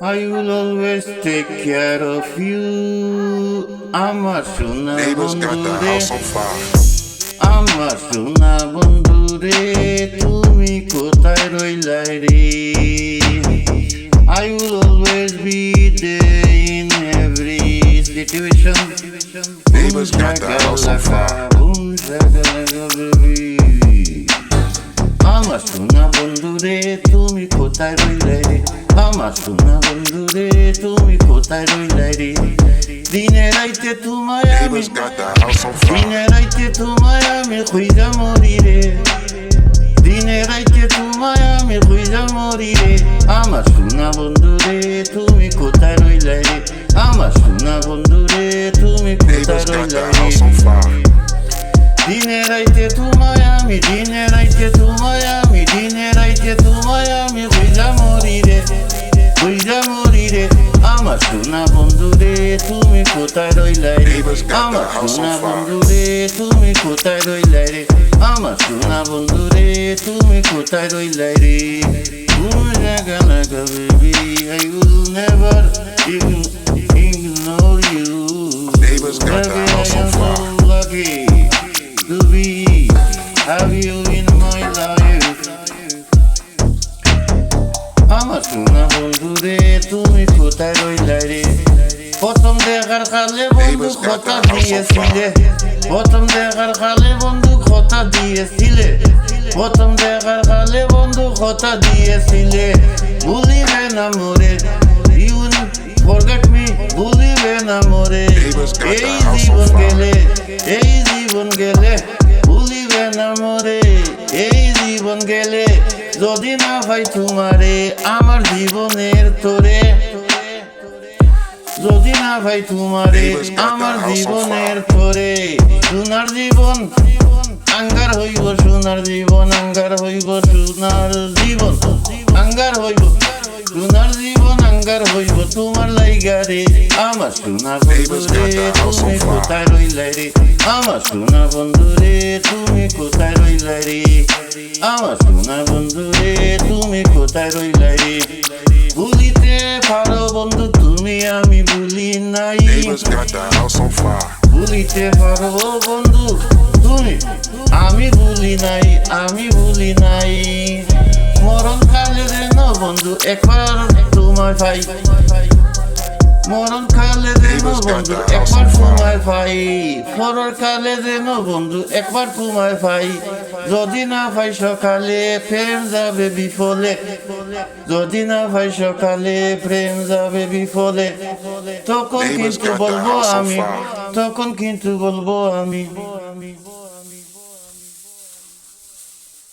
I will always take care of you. আমার সোনা Neighbors got বন্ধু the রে, house on fire. আমার সোনা বন্ধু রে, তুমি কোথায় রইলা রে? I will always be there in every situation. Neighbors got the house on fire. Boom shakalaka baby. আমার সোনা বন্ধু রে, তুমি কোথায় রইলা রে? আমার সোনা বন্ধু রে, তুমি কোথায় রইলা রে? দিনে রাইতে তোমায় আমি, Neighbors got the house on fire. দিনে রাইতে তোমায় আমি খুঁজা মরি রে। দিনে রাইতে তোমায় আমি খুঁজা মরি রে। আমার সোনা বন্ধু রে, তুমি কোথায় রইলা রে? আমার সোনা বন্ধু রে, তুমি কোথায় Neighbors got রইলা the রে? house on fire. দিনে রাইতে তোমায় আমি, দিনে রাইতে তোমায় আমি, দিনে রাইতে তোমায় আমি খুঁজা মরি রে, খুঁজা মরি রে। আমার সোনা বন্ধু রে, তুমি কোথায় রইলা রে? Neighbors got the আমার house সোনা on fire. বন্ধু রে, তুমি কোথায় রইলা রে? আমার সোনা বন্ধু রে, তুমি কোথায় রইলা রে? তুমি shakalaka baby, I will never ignore you. Neighbors got the Baby, house I on am so fire. lucky to be have you in my life. আমার সোনা বন্ধু রে, তুমি কোথায় রইলা রে? প্রথম দেখার কালে বন্ধু কথা দিয়েছিলে, প্রথম দেখার কালে বন্ধু কথা দিয়েছিলে, প্রথম দেখার কালে বন্ধু কথা দিয়েছিলে। ভুলিবে না মোরে, you will forget me, ভুলিবে না মোরে। এই জীবন গেলে, এই জীবন গেলে, ভুলিবে না মোরে। এই জীবন গেলে যদি না পাই তোমারে, আমার জীবনের তোরে, যদি না পাই তোমারে, আমার জীবনের তোরে। সোনার জীবন আঙ্গার হইব, সোনার জীবন আঙ্গার হইব, সোনার জীবন আঙ্গার হইব, সোনার জীবন আঙ্গার হইব তোমার লাইগা রে। আমার সোনা বন্ধু রে, তুমি কোথায় রইলা রে? আমার সোনা বন্ধু রে, তুমি কোথায় রইলা রে? আমার সোনা বন্ধু রে, তুমি কোথায় রইলা রে? ভুলিতে পারো বন্ধু তুমি, আমি ভুলি নাই। Neighbors got the house on fire. ভুলিতে পারো বন্ধু তুমি, আমি ভুলি নাই, আমি ভুলি নাই। মরণ কালে যেন বন্ধু একবার তোমায় পাই, মরণ কালে যেন বন্ধু একবার তোমায় পাই, মরণ কালে যেন বন্ধু একবার তোমায় পাই। যদি না পাই সকালে প্রেম যাবে বিফলে, যদি না পাই সকালে প্রেম যাবে বিফলে। তখন কিন্তু বলবো আমি, তখন কিন্তু বলবো আমি।